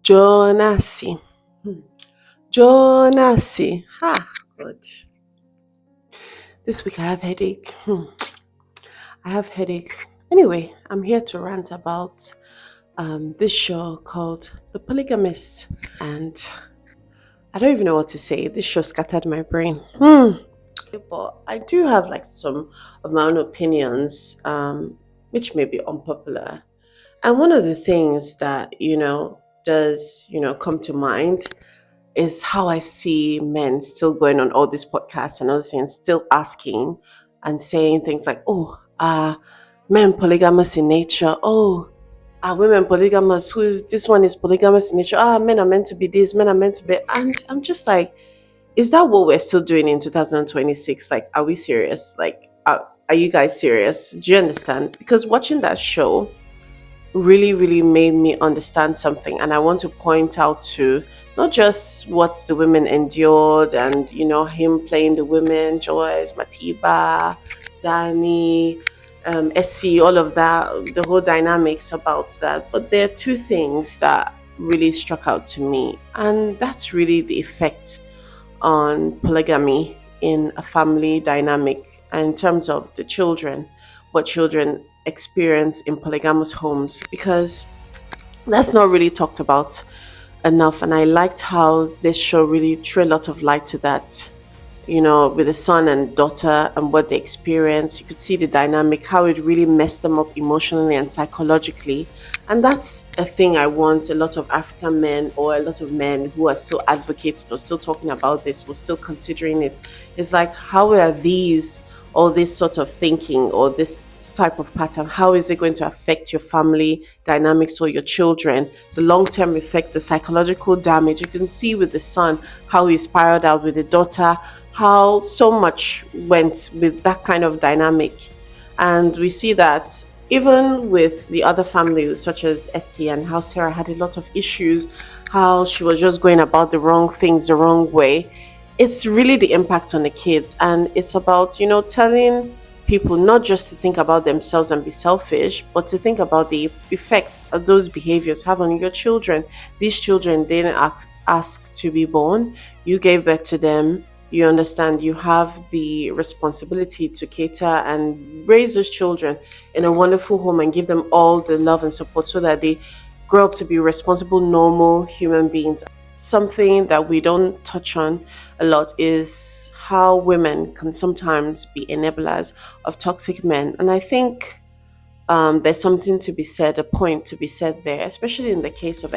Jonasi. Hmm. Jonasi. Ha, God. This week I have headache. I have headache. Anyway, I'm here to rant about this show called The Polygamist. And I don't even know what to say. This show scattered my brain. But I do have like some of my own opinions, which may be unpopular. And one of the things that, does, come to mind is how I see men still going on all these podcasts and other things, still asking and saying things like, oh, men polygamous in nature. Oh, are women polygamous? This one is polygamous in nature? Men are meant to be this, men are meant to be. And I'm just like, is that what we're still doing in 2026? Like, are we serious? Like, are you guys serious? Do you understand? Because watching that show, really, really made me understand something. And I want to point out to not just what the women endured and, him playing the women, Joyce, Matiba, Danny, SC, all of that, the whole dynamics about that. But there are two things that really struck out to me. And that's really the effect on polygamy in a family dynamic and in terms of the children, what children experience in polygamous homes, because that's not really talked about enough. And I liked how this show really threw a lot of light to that, with the son and daughter and what they experience. You could see the dynamic, how it really messed them up emotionally and psychologically. And that's a thing I want a lot of African men, or a lot of men who are still advocating or still talking about this, or still considering it. It's like, how are these, or this sort of thinking, or this type of pattern, how is it going to affect your family dynamics or your children? The long-term effects, the psychological damage. You can see with the son how he spiraled out, with the daughter how so much went with that kind of dynamic. And we see that even with the other families, such as Essie, and how Sarah had a lot of issues, how she was just going about the wrong things the wrong way. It's really the impact on the kids. And it's about, telling people not just to think about themselves and be selfish, but to think about the effects of those behaviors have on your children. These children didn't ask to be born. You gave birth to them. You understand, you have the responsibility to cater and raise those children in a wonderful home and give them all the love and support so that they grow up to be responsible, normal human beings. Something that we don't touch on a lot is how women can sometimes be enablers of toxic men. And I think there's something to be said, a point to be said there, especially in the case of